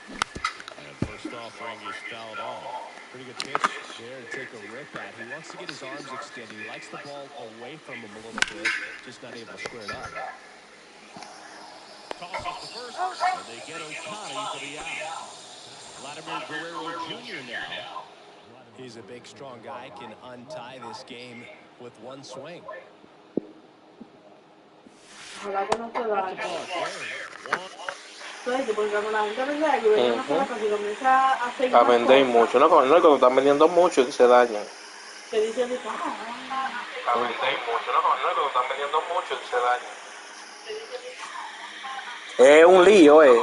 And first offering is fouled off. Pretty good pitch there to take a rip at. He wants to get his arms extended. He likes the ball away from him a little bit, just not able to square it up. Tosses the first, and they get Ohtani for the out. Vladimir Guerrero Jr. now. He's a big, strong guy, can untie this game with one swing. Ojalá que no se dañe. Porque cuando la gente vende algo, ella no se la casi comienza a hacer A vender mucho, no cuando están vendiendo mucho se dañan. Que dice, a vender mucho, no cuando están vendiendo mucho se dañan. Es un lío, Es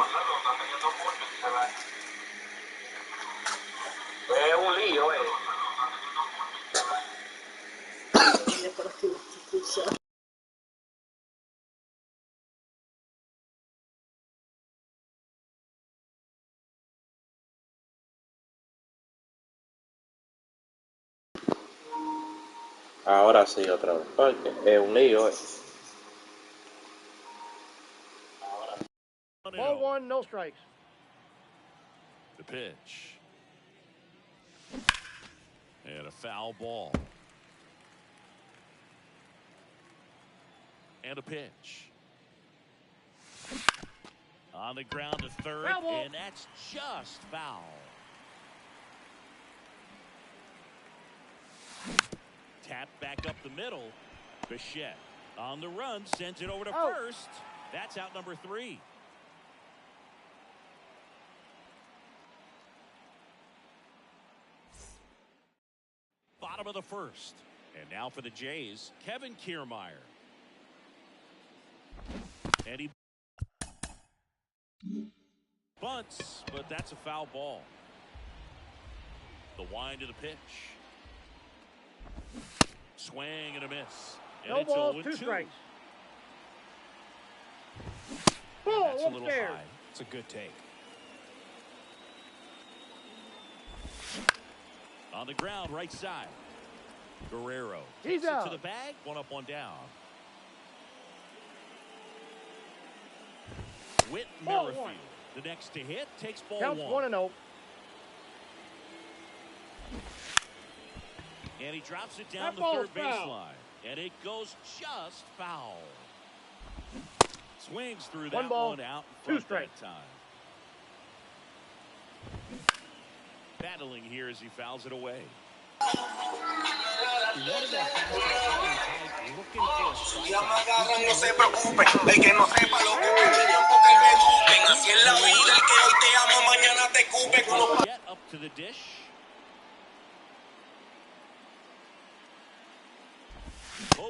un lío, Ahora sí, otra vez. Porque es un lío, Ball one, no strikes. The pitch. And a foul ball. And a pitch. On the ground to third, and that's just foul. Tap back up the middle. Bichette on the run, sends it over to first. That's out number 3. Bottom of the first. And now for the Jays, Kevin Kiermaier. And he bunts, but that's a foul ball. The wind to the pitch. Swing and a miss. And No balls, 2 strikes. Ball that's a little high. It's a good take. On the ground, right side. Guerrero He's takes out. it to the bag. 1 up, 1 down. Whit Merrifield, the next to hit, takes ball Counts 1. 1-0. And he drops it down the third baseline. And it goes just foul. Swings through that 1 ball, one out in 2 front strikes. that time. Battling here as he fouls it away. No se preocupe, el que no sepa lo que tiene tiempo que le eduquen. Así es la vida, el que hoy te ama mañana te cupe. Get up to the dish.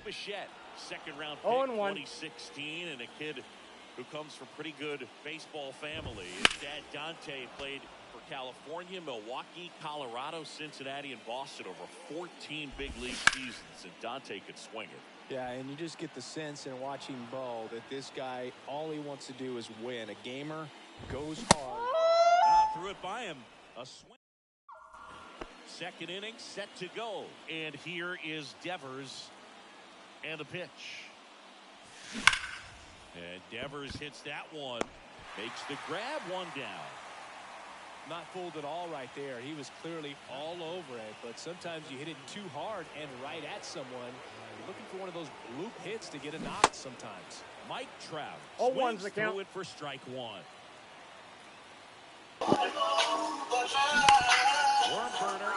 Bichette, second round pick, 2016, and a kid who comes from pretty good baseball family. His dad Dante played for California, Milwaukee, Colorado, Cincinnati, and Boston over 14 big league seasons, and Dante could swing it. Yeah, and you just get the sense in watching Bo that this guy, all he wants to do is win. A gamer, goes hard. Threw it by him. A swing. Second inning set to go. And here is Devers. And the pitch. And Devers hits that one. Makes the grab, 1 down. Not fooled at all right there. He was clearly all over it, but sometimes you hit it too hard and right at someone. You're looking for one of those loop hits to get a knock sometimes. Mike Trout 0-1's swings the count. through it for strike 1. Worm burner.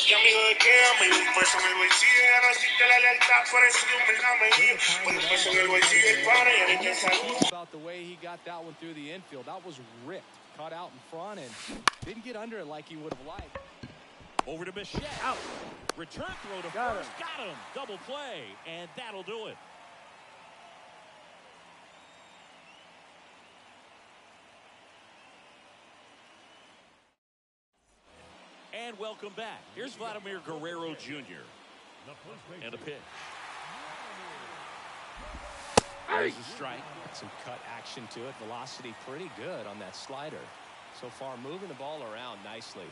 Y amigo de qué, amigo, un peso en el bolsillo, ya no existe la lealtad, por eso yo me la medí. Con un peso en el bolsillo el pana, y ahorita en salud. About the way he got that one through the infield, that was ripped, caught out in front, and didn't get under it like he would have liked. Over to Bichette. Out. Return throw to Got first. Got him. Double play, and that'll do it. And welcome back. Here's Vladimir Guerrero Jr. And a pitch. There's a strike. Some cut action to it. Velocity pretty good on that slider. So far, moving the ball around nicely.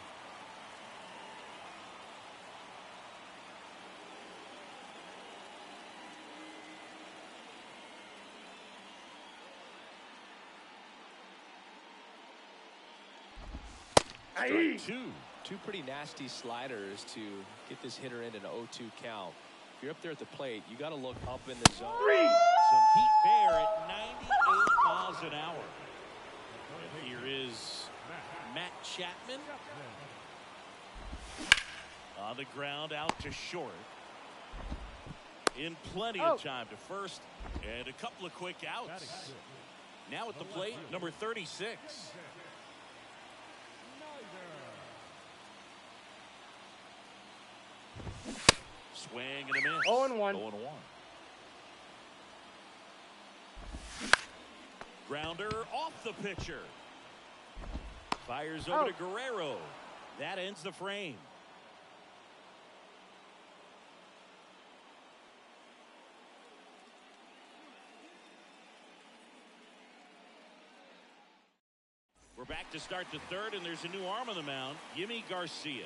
Strike two. Two pretty nasty sliders to get this hitter into an 0-2 count. If you're up there at the plate, you got to look up in the zone. Some heat there at 98 miles an hour. And here is Matt Chapman. On the ground, out to short. In plenty of time to first, and a couple of quick outs. Now at the plate, number 36. Swing and a miss. 0-1. 0-1. Grounder off the pitcher. Fires over to Guerrero. That ends the frame. We're back to start the third, and there's a new arm on the mound, Yimi Garcia.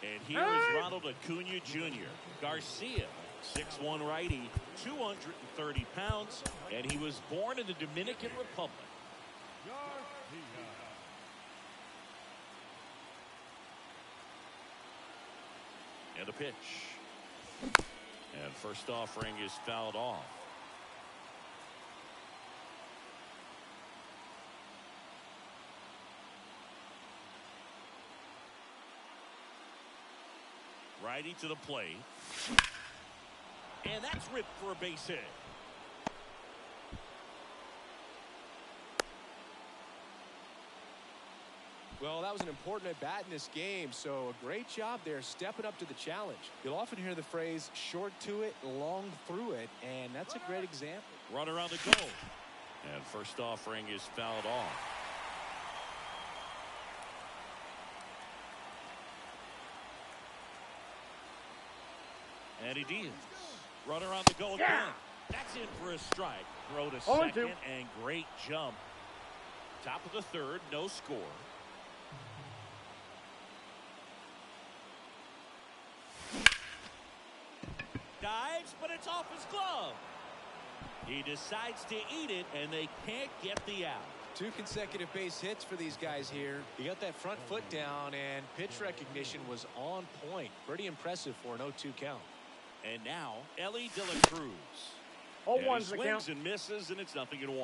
And here is Ronald Acuna Jr. Garcia, 6'1" righty, 230 pounds, and he was born in the Dominican Republic. And a pitch. And first offering is fouled off. Righty to the plate. And that's ripped for a base hit. Well, that was an important at-bat in this game, so a great job there stepping up to the challenge. You'll often hear the phrase, short to it, long through it, and that's a great example. Runner on the go. And first offering is fouled off. And he deals. Runner on the go again. That's in for a strike. Throw to second and great jump. Top of the third, no score. Dives, but it's off his glove. He decides to eat it, and they can't get the out. 2 consecutive base hits for these guys here. He got that front foot down, and pitch recognition was on point. Pretty impressive for an 0-2 count. And now, Ellie De La Cruz. 0-1's the the count. count. And misses, and it's 0-1.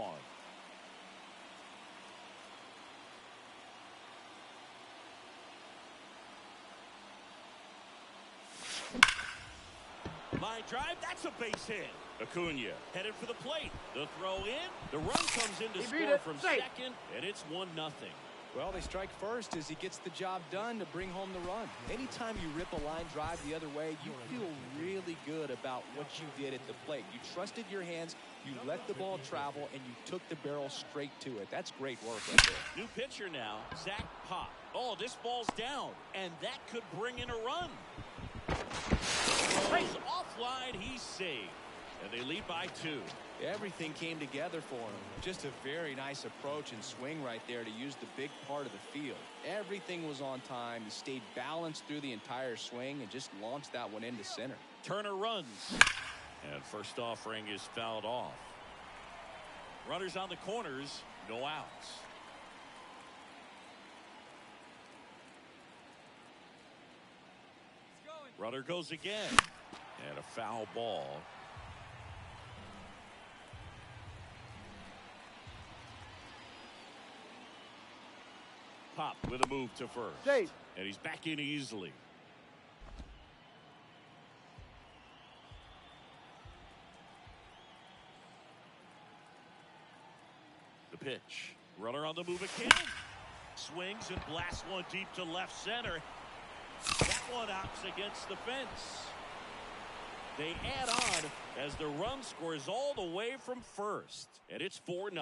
Line drive, that's a base hit. Acuna headed for the plate. The throw in. The run comes in to score from second, and it's 1-0. Well, they strike first as he gets the job done to bring home the run. Anytime you rip a line drive the other way, you feel really good about what you did at the plate. You trusted your hands, you let the ball travel, and you took the barrel straight to it. That's great work right there. New pitcher now, Zach Pop. Oh, this ball's down, and that could bring in a run. Throws offline, he's saved. And they lead by 2. Everything came together for him. Just a very nice approach and swing right there to use the big part of the field. Everything was on time. He stayed balanced through the entire swing and just launched that one into center. Turner runs. And first offering is fouled off. Runners on the corners, no outs. Runner goes again. And a foul ball. Pop with a move to first. Safe. And he's back in easily. The pitch. Runner on the move again. Swings and blasts one deep to left center. That one opts against the fence. They add on as the run scores all the way from first. And it's 4-0.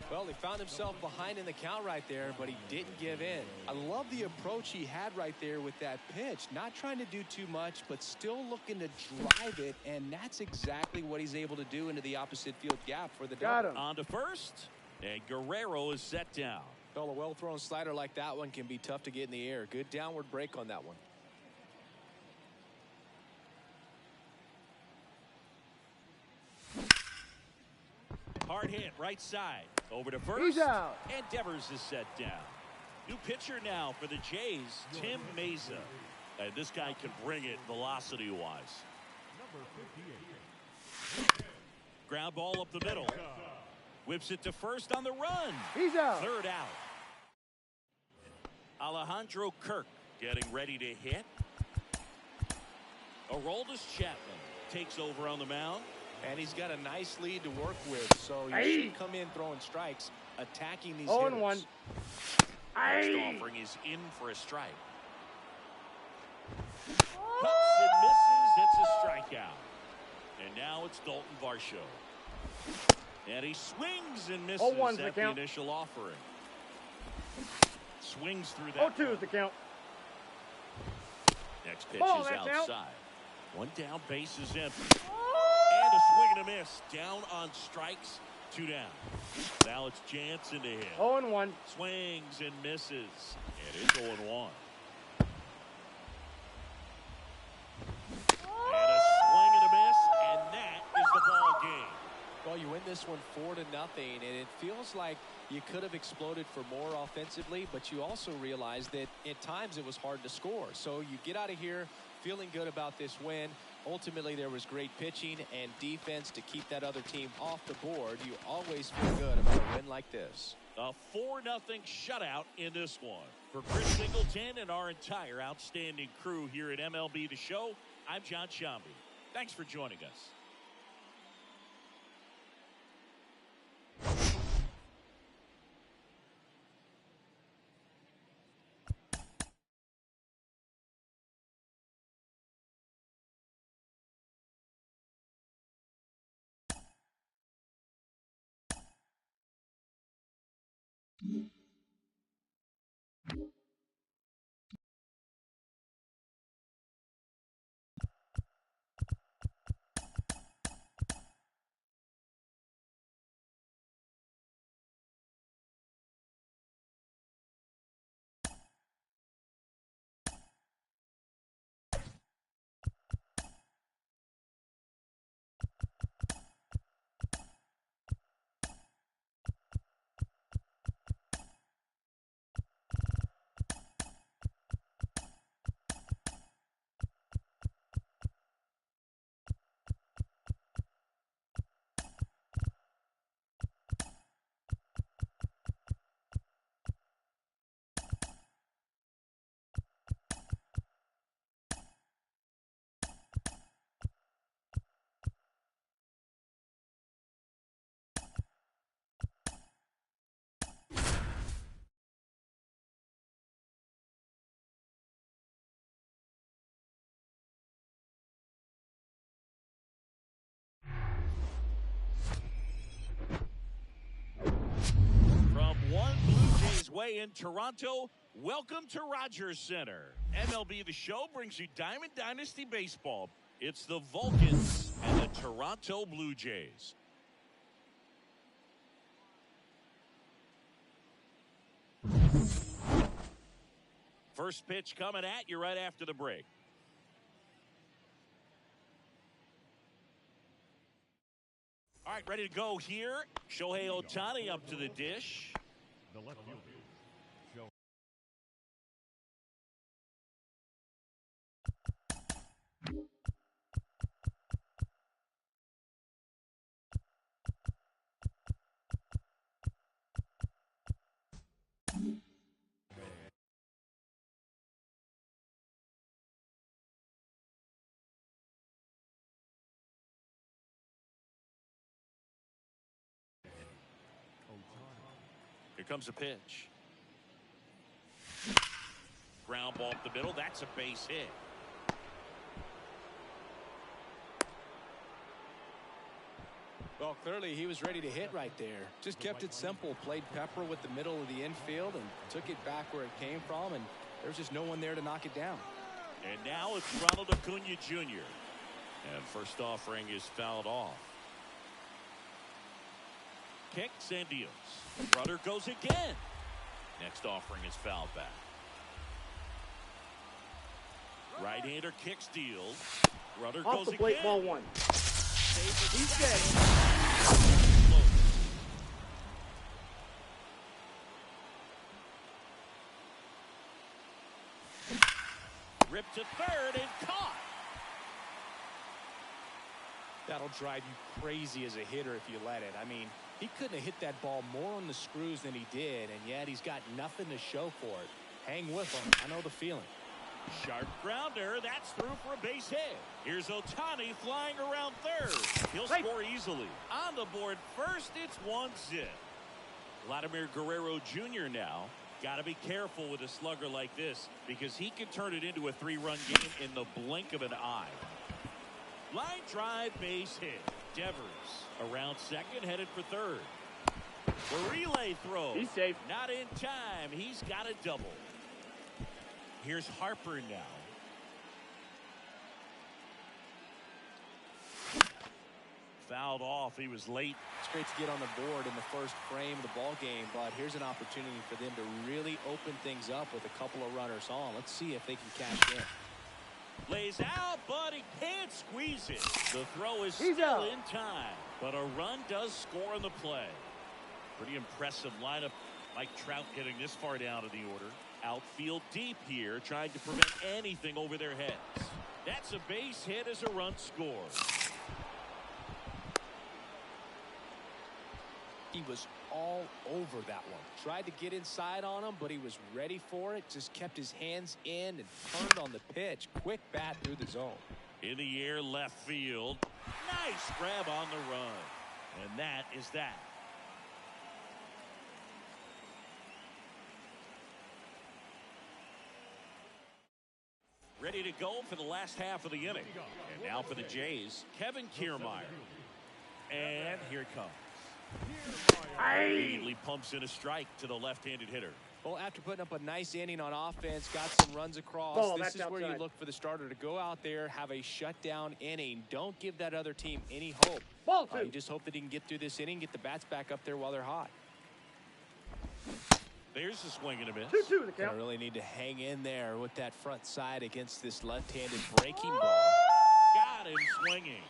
Well, he found himself behind in the count right there, but he didn't give in. I love the approach he had right there with that pitch. Not trying to do too much, but still looking to drive it, and that's exactly what he's able to do into the opposite field gap for the double. Got him. On to first, and Guerrero is set down. Well, a well-thrown slider like that one can be tough to get in the air. Good downward break on that one. Hard hit, right side. Over to first. He's out. And Devers is set down. New pitcher now for the Jays, Tim Mesa. And this guy can bring it velocity-wise. Ground ball up the middle. Whips it to first on the run. He's out. Third out. Alejandro Kirk getting ready to hit. Aroldis Chapman takes over on the mound. And he's got a nice lead to work with, so you should come in throwing strikes, attacking these 0-1. hitters. Next offering is in for a strike. Cuts and misses. It's a strikeout. And now it's Dalton Varsho. And he swings and misses 0-1's the at the count. initial offering. Swings through that. 0-2 is the count. Next pitch Ball, is that's outside. out. One down, base is empty. And a swing and a miss. Down on strikes, 2 down. Now it's Jansen to hit. 0-1. Swings and misses. And it's 0-1. And a swing and a miss, and that is the ball game. Well, you win this one 4-0, and it feels like you could have exploded for more offensively, but you also realize that at times it was hard to score. So you get out of here feeling good about this win. Ultimately, there was great pitching and defense to keep that other team off the board. You always feel good about a win like this. A 4-0 shutout in this one. For Chris Singleton and our entire outstanding crew here at MLB The Show, I'm John Shambi. Thanks for joining us. Way in Toronto, welcome to Rogers Center. MLB The Show brings you Diamond Dynasty Baseball. It's the Vulcans and the Toronto Blue Jays. First pitch coming at you right after the break. All right, ready to go here. Shohei Ohtani up to the dish. The left fielder. Here comes a pitch. Ground ball up the middle. That's a base hit. Well, clearly he was ready to hit right there. Just kept it simple. Played pepper with the middle of the infield and took it back where it came from. And there's just no one there to knock it down. And now it's Ronald Acuna Jr. And first offering is fouled off. Kicks and deals. Rudder goes again. Next offering is fouled back. Right-hander kicks, deals. Rudder Off goes the plate, again. ball 1. He's dead. Ripped to third and caught. That'll drive you crazy as a hitter if you let it. I mean, he couldn't have hit that ball more on the screws than he did, and yet he's got nothing to show for it. Hang with him. I know the feeling. Sharp grounder. That's through for a base hit. Here's Ohtani flying around third. He'll score easily. On the board first, it's 1-0. Vladimir Guerrero Jr. now. Got to be careful with a slugger like this because he can turn it into a 3-run game in the blink of an eye. Line drive, base hit. Devers around second, headed for third. The relay throw. He's safe. Not in time. He's got a double. Here's Harper now. Fouled off. He was late. It's great to get on the board in the first frame of the ball game, but here's an opportunity for them to really open things up with a couple of runners on. Let's see if they can cash in. Lays out, but he can't squeeze it. The throw is still in time, but a run does score on the play. Pretty impressive lineup. Mike Trout getting this far down in the order. Outfield deep here, trying to prevent anything over their heads. That's a base hit as a run scores. He was all over that one. Tried to get inside on him, but he was ready for it. Just kept his hands in and turned on the pitch. Quick bat through the zone. In the air, left field. Nice grab on the run. And that is that. Ready to go for the last half of the inning. And now for the Jays, Kevin Kiermaier. And here it comes. Immediately pumps in a strike to the left-handed hitter. Well, after putting up a nice inning on offense, got some runs across, this is where you look for the starter to go out there, have a shutdown inning. Don't give that other team any hope. You just hope that he can get through this inning, get the bats back up there while they're hot. There's a swing and a miss. 2-2 the count. Gonna really need to hang in there with that front side against this left-handed breaking ball. Got him swinging.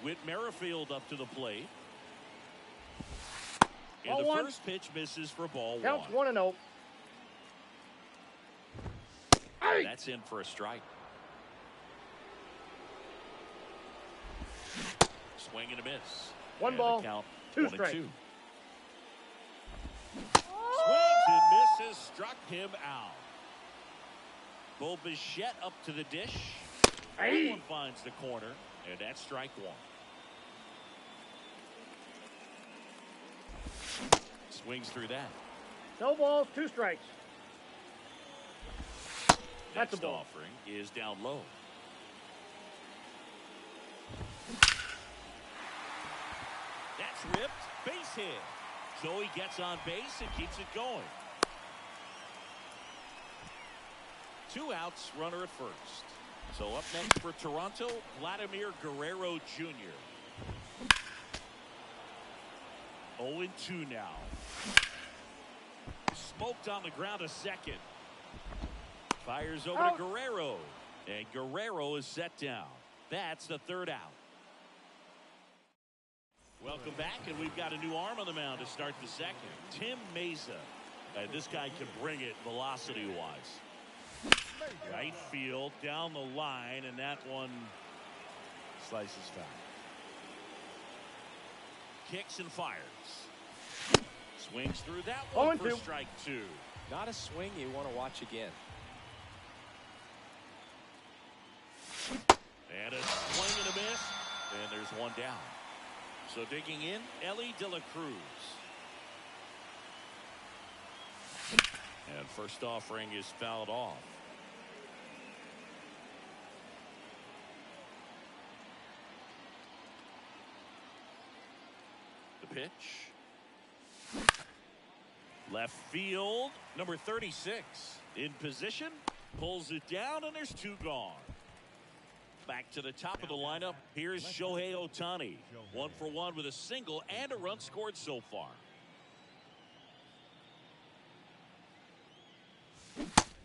Whit Merrifield up to the plate. And the first pitch misses for ball one. Counts 1-0. That's in for a strike. Swing and a miss. One ball, count, 2 strikes. Swings and misses, struck him out. Bo Bichette up to the dish. That one finds the corner, and that's strike one. Swings through that. No balls, 2 strikes. That's a Next ball. offering is down low. That's ripped. Base hit. So he gets on base and keeps it going. 2 outs, runner at first. So up next for Toronto, Vladimir Guerrero Jr. 0-2 now. Smoked on the ground a second. Fires over to Guerrero. And Guerrero is set down. That's the 3rd out. Welcome back, and we've got a new arm on the mound to start the second. Tim Meza. This guy can bring it velocity-wise. Right field, down the line, and that one slices foul. Kicks and fires. Swings through that one for strike 2. Not a swing you want to watch again. And a swing and a miss, and there's one down. So digging in, Ellie De La Cruz. And first offering is fouled off. The pitch. Left field, number 36 in position, pulls it down, and there's 2 gone. Back to the top of the lineup. Here's Shohei Ohtani. 1 for 1 with a single and a run scored so far.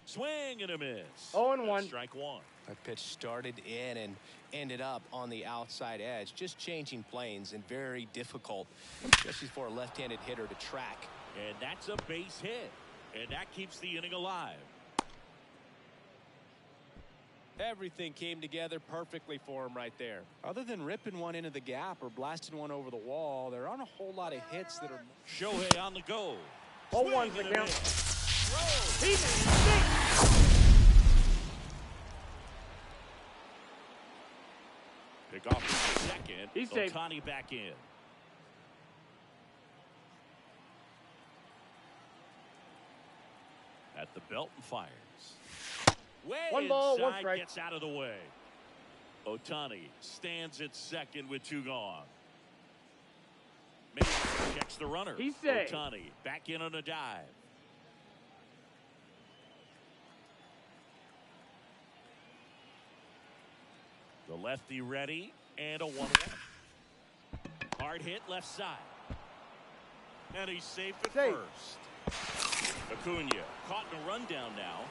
Swing and a miss. 0-1. Strike 1. That pitch started in and ended up on the outside edge. Just changing planes and very difficult, especially for a left-handed hitter to track. And that's a base hit. And that keeps the inning alive. Everything came together perfectly for him right there. Other than ripping one into the gap or blasting one over the wall, there aren't a whole lot of hits that are... Shohei on the go. 0-1's the Swing and a count. miss. He made Pick off for the second. He's safe. Ohtani back in. At the belt and fires. Way 1 ball, 1 inside, strike. gets out of the way. Ohtani stands at second with 2 gone. Mason checks the runner. He's safe. Ohtani back in on a dive. The lefty ready and a 1-1. Hard hit left side. And he's safe at first. Acuna caught in a rundown now.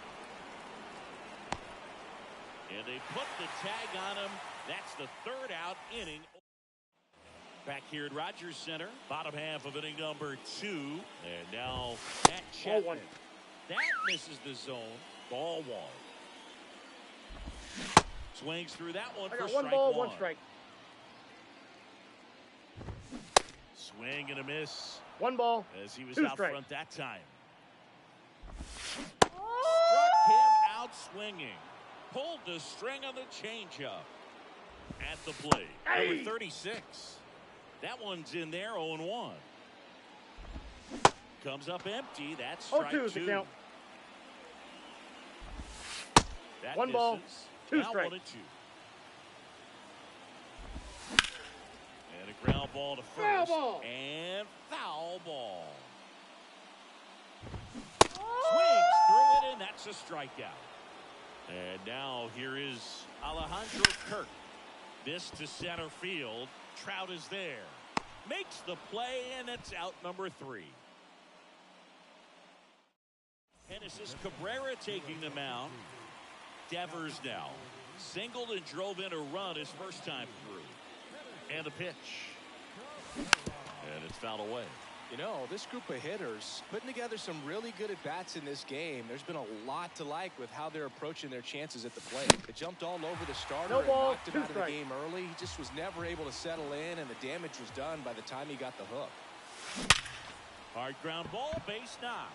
And they put the tag on him. That's the 3rd out inning. Back here at Rogers Center, bottom half of inning number 2. And now Matt Chapman. That misses the zone. Ball 1. Swings through that one. I for got strike 1 ball, 1. 1 strike. Swing and a miss. 1 ball, As he was 2 out strikes. front that time. Struck him out swinging. Pulled the string on the changeup. At the plate. Hey! Number 36. That one's in there, 0-1. Comes up empty. That's strike 0-2 is the 2. count. That 1 ball, misses. 2 Now strikes. 1-2. And a ground ball to Foul first. ball. And foul ball. Swings through it, and that's a strikeout. And now here is Alejandro Kirk. This to center field. Trout is there. Makes the play, and it's out number 3. And this is Cabrera taking the mound. Devers now. Singled and drove in a run his first time through. And the pitch. And it's fouled away. You know, this group of hitters putting together some really good at-bats in this game. There's been a lot to like with how they're approaching their chances at the plate. They jumped all over the starter No and ball, knocked him 2 out of the strikes. game early. He just was never able to settle in, and the damage was done by the time he got the hook. Hard ground ball, base knock.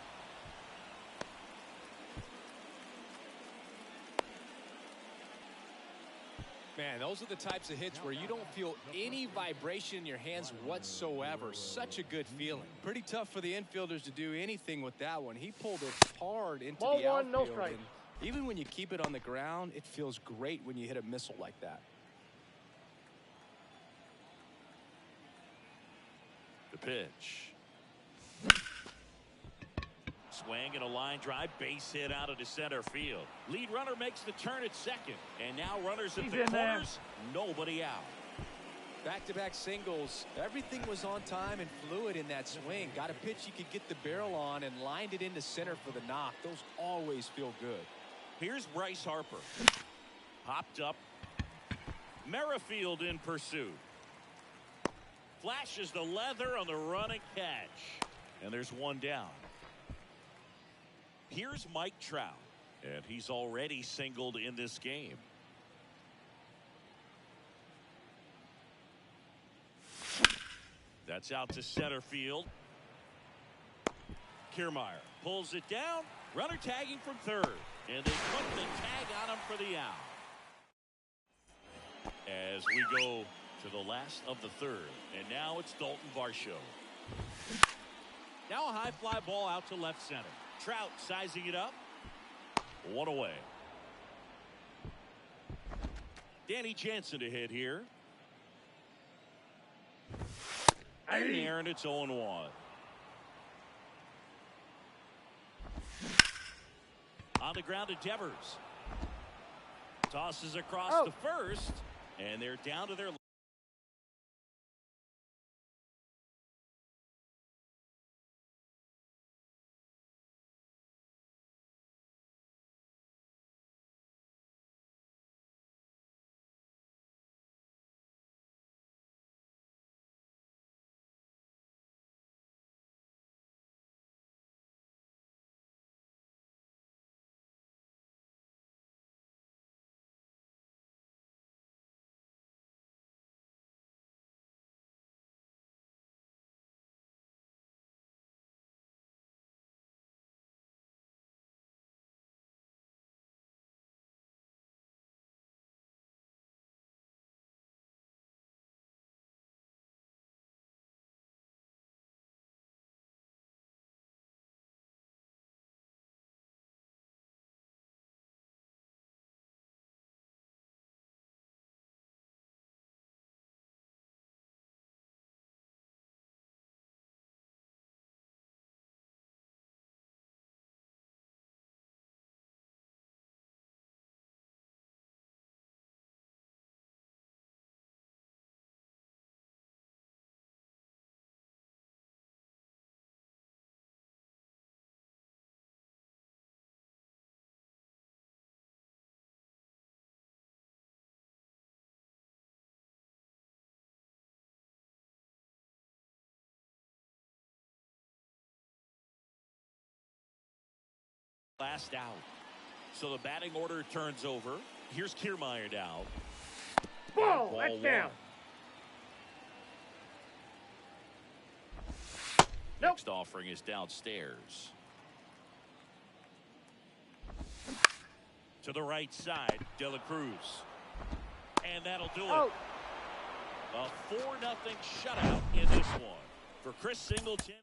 Man, those are the types of hits where you don't feel any vibration in your hands whatsoever. Such a good feeling. Pretty tough for the infielders to do anything with that one. He pulled it hard into Ball the 1, no outfield. strike. And even when you keep it on the ground, it feels great when you hit a missile like that. The pitch. Swing and a line drive, base hit out of the center field. Lead runner makes the turn at second. And now runners at He's the in there. corners. Nobody out. Back-to-back singles. Everything was on time and fluid in that swing. Got a pitch you could get the barrel on and lined it into center for the knock. Those always feel good. Here's Bryce Harper. Popped up. Merrifield in pursuit. Flashes the leather on the running catch. And there's one down. Here's Mike Trout. And he's already singled in this game. That's out to center field. Kiermaier pulls it down. Runner tagging from third. And they put the tag on him for the out. As we go to the last of the third. And now it's Dalton Varsho. Now a high fly ball out to left center. Trout sizing it up. 1 away. Danny Jansen to hit here. And there, and it's 0-1. On the ground to Devers. Tosses across the first. And they're down to their Last out. So the batting order turns over. Here's Kiermaier now. Ball, that's down. Next offering is downstairs. To the right side, De La Cruz. And that'll do it. A 4-0 shutout in this one for Chris Singleton.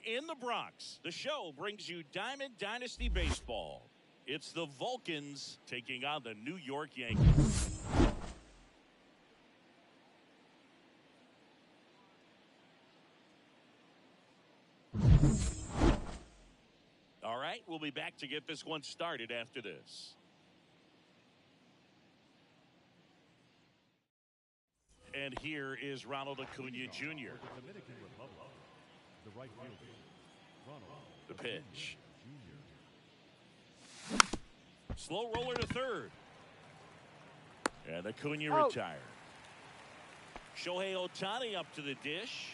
In the Bronx, the show brings you Diamond Dynasty Baseball. It's the Vulcans taking on the New York Yankees. All right, we'll be back to get this one started after this. And here is Ronald Acuna Jr. The pitch. Slow roller to third. And Acuna retired. Shohei Ohtani up to the dish.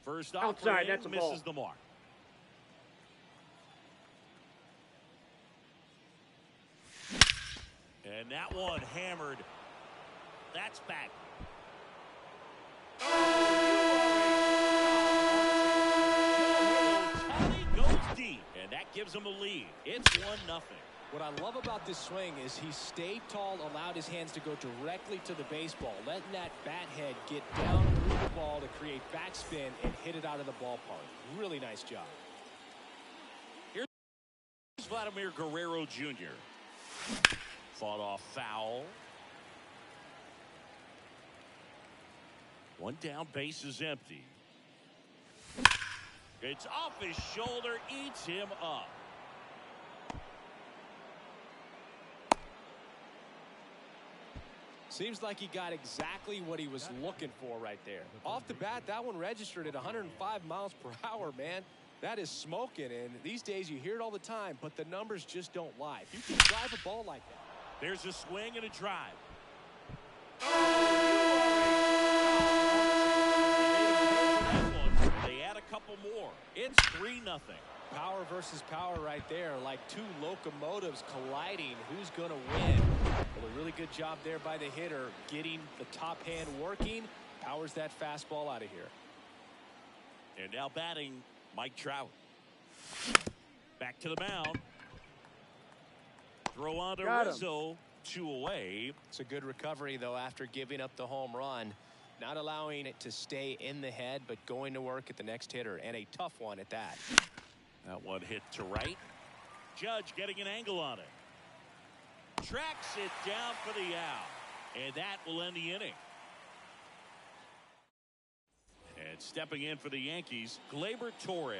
First outside, that's a ball. Misses the mark. And that one hammered. That's back. Ohtani goes deep, and that gives him a lead. It's 1-0. What I love about this swing is he stayed tall, allowed his hands to go directly to the baseball, letting that bat head get down through the ball to create backspin and hit it out of the ballpark. Really nice job. Here's Vladimir Guerrero Jr. Fought off foul. One down, base is empty. It's off his shoulder, eats him up. Seems like he got exactly what he was looking for right there. Off the bat, that one registered at 105 miles per hour, man. That is smoking, and these days you hear it all the time, but the numbers just don't lie. If you can drive a ball like that. There's a swing and a drive. They add a couple more. It's 3-0. Power versus power right there, like two locomotives colliding. Who's going to win? Well, a really good job there by the hitter, getting the top hand working. Powers that fastball out of here. And now batting, Mike Trout. Back to the mound. Throw on to Rizzo. 2 away. It's a good recovery, though, after giving up the home run. Not allowing it to stay in the head, but going to work at the next hitter, and a tough one at that. That one hit to right. Judge getting an angle on it. Tracks it down for the out. And that will end the inning. And stepping in for the Yankees, Gleyber Torres.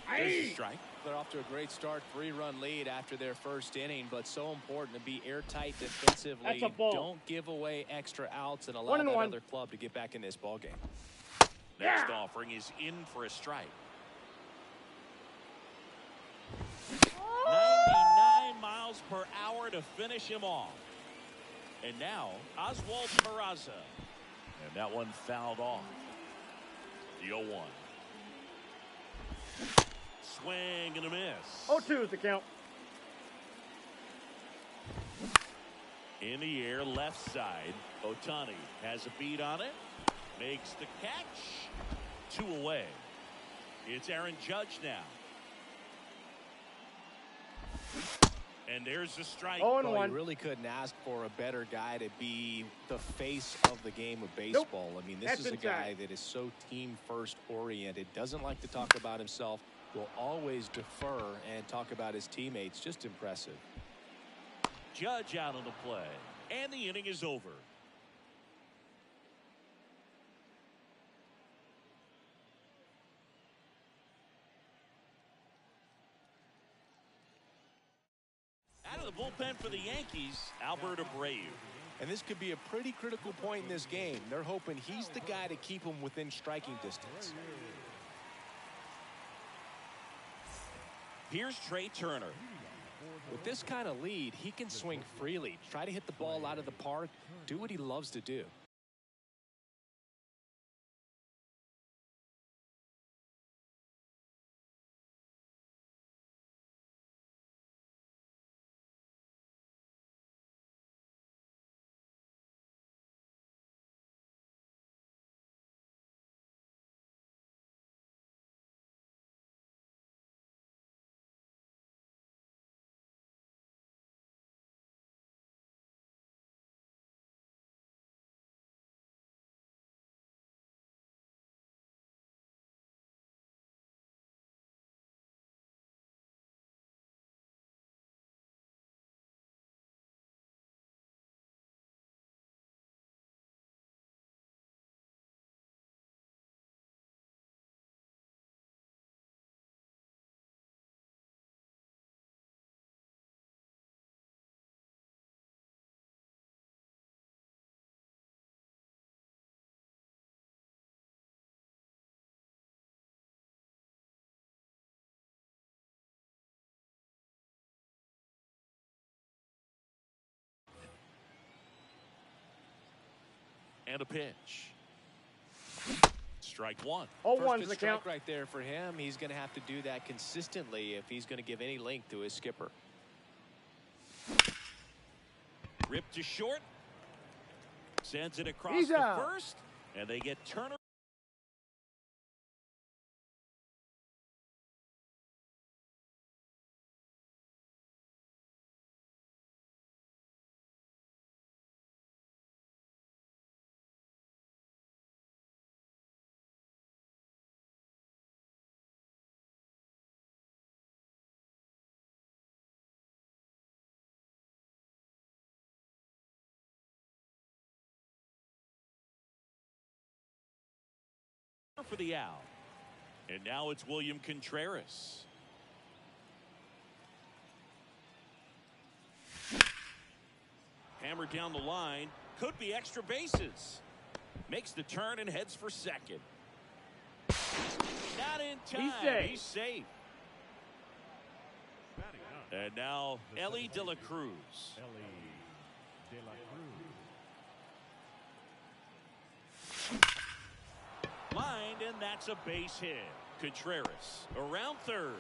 There's a strike. They're off to a great start, 3-run lead after their first inning, but so important to be airtight defensively. That's a ball. Don't give away extra outs and allow that other club to get back in this ball game. Next offering is in for a strike. 99 miles per hour to finish him off. And now Oswald Peraza. And that one fouled off. The 0-1. Swing and a miss. 0-2 is the count. In the air, left side. Ohtani has a beat on it. Makes the catch. 2 away. It's Aaron Judge now. And there's the strike. 0-1. Well, you really couldn't ask for a better guy to be the face of the game of baseball. I mean, this is a guy that is so team-first oriented, doesn't like to talk about himself, will always defer and talk about his teammates. Just impressive. Judge out on the play. And the inning is over. Out of the bullpen for the Yankees, Albert Abreu. And this could be a pretty critical point in this game. They're hoping he's the guy to keep them within striking distance. Here's Trey Turner. With this kind of lead, he can swing freely, try to hit the ball out of the park, do what he loves to do. And a pitch. Strike 1. 0-1 is the count. Strike right there for him. He's going to have to do that consistently if he's going to give any length to his skipper. Ripped to short. Sends it across the first. And they get Turner. For the out. And now it's William Contreras. homer down the line. Could be extra bases. Makes the turn and heads for second. Not in time. He's safe. And now Ellie De La Cruz. Lined, and that's a base hit. Contreras around third.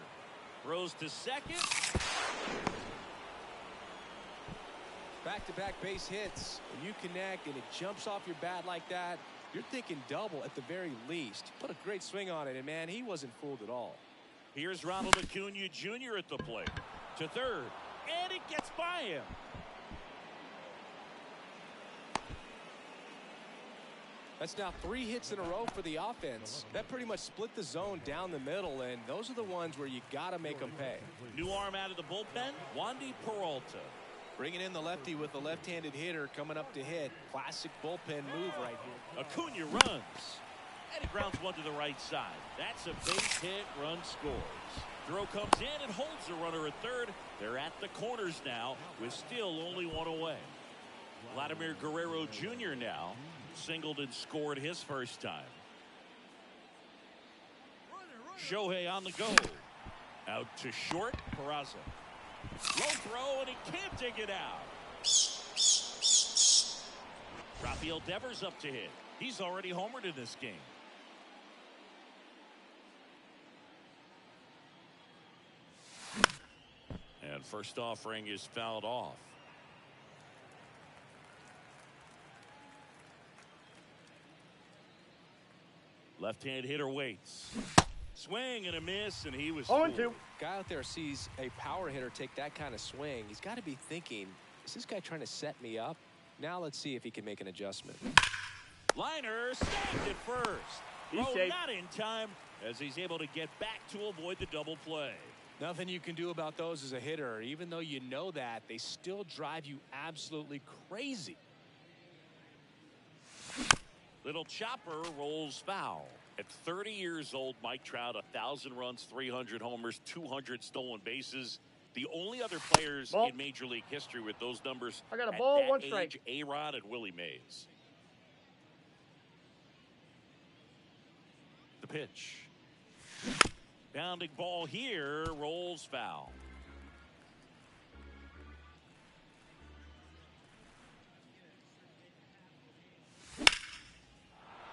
Throws to second. Back-to-back base hits. When you connect and it jumps off your bat like that, you're thinking double at the very least. Put a great swing on it, and man, he wasn't fooled at all. Here's Ronald Acuna Jr. at the plate. To third, and it gets by him. That's now 3 hits in a row for the offense. That pretty much split the zone down the middle, and those are the ones where you got to make them pay. New arm out of the bullpen, Wandy Peralta. Bringing in the lefty with the left-handed hitter coming up to hit. Classic bullpen move right here. Acuna runs. And he grounds one to the right side. That's a base hit, run scores. Throw comes in and holds the runner at third. They're at the corners now with still only one away. Vladimir Guerrero Jr. now singled and scored his first time. Shohei on the go. Out to short, Peraza. Low throw, and he can't dig it out. Rafael Devers up to hit. He's already homered in this game. And first offering is fouled off. Left-hand hitter waits. Swing and a miss, and he was 0-2. Guy out there sees a power hitter take that kind of swing. He's got to be thinking, is this guy trying to set me up? Now let's see if he can make an adjustment. Liner snagged at first. He's Throw safe. not in time as he's able to get back to avoid the double play. Nothing you can do about those as a hitter. Even though you know that, they still drive you absolutely crazy. Little chopper rolls foul. At 30 years old, Mike Trout, 1,000 runs, 300 homers, 200 stolen bases. The only other players in Major League history with those numbers I got a at ball, that 1 strike. age, A-Rod and Willie Mays. The pitch. Bounding ball here, rolls foul.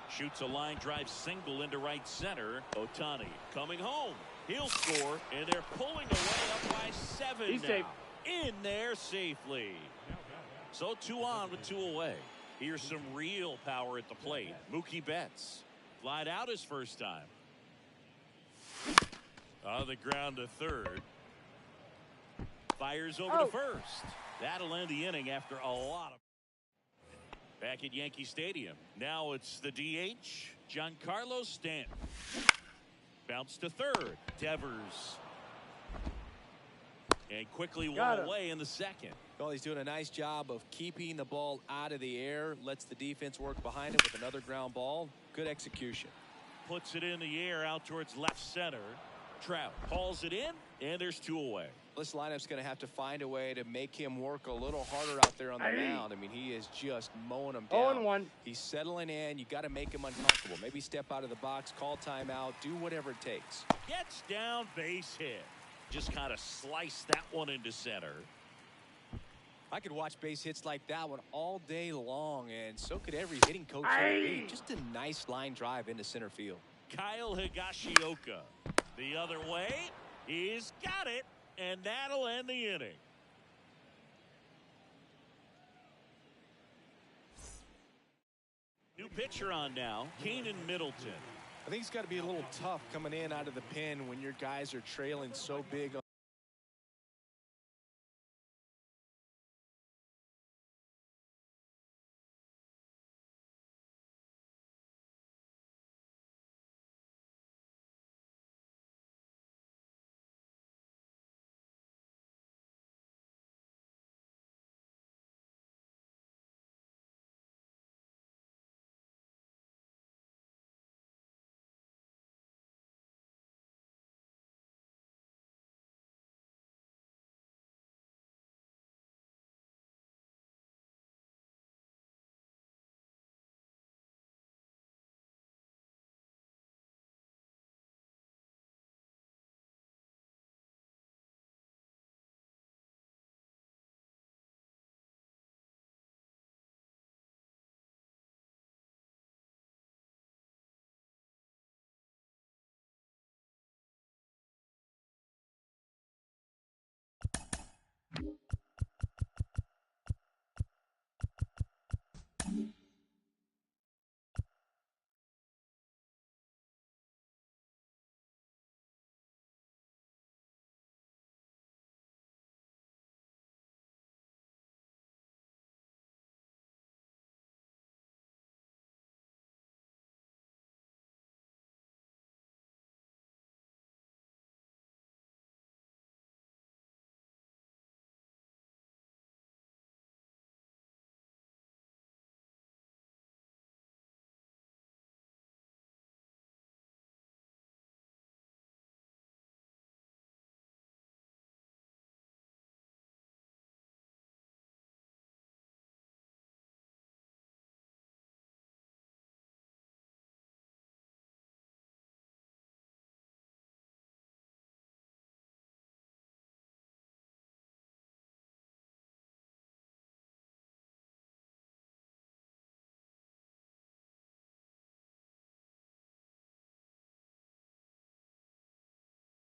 Shoots a line drive single into right center. Ohtani coming home. He'll score, and they're pulling away up by 7 He's now. safe. In there safely. So 2 on with 2 away. Here's some real power at the plate. Mookie Betts. Flied out his first time. On the ground to third. Fires over to first. That'll end the inning after a lot of. Back at Yankee Stadium. Now it's the DH, Giancarlo Stanton. Bounce to third. Devers. And quickly one away in the second. Well, he's doing a nice job of keeping the ball out of the air. Lets the defense work behind it with another ground ball. Good execution. Puts it in the air out towards left center. Trout hauls it in, and there's 2 away. This lineup's going to have to find a way to make him work a little harder out there on the mound. I mean, he is just mowing them down. 0-1. He's settling in. You got to make him uncomfortable. Maybe step out of the box, call timeout, do whatever it takes. Gets down, base hit. Just kind of slice that one into center. I could watch base hits like that one all day long, and so could every hitting coach in the league. Just a nice line drive into center field. Kyle Higashioka. The other way. He's got it. And that'll end the inning. New pitcher on now, Keenan Middleton. I think it's got to be a little tough coming in out of the pen when your guys are trailing so big.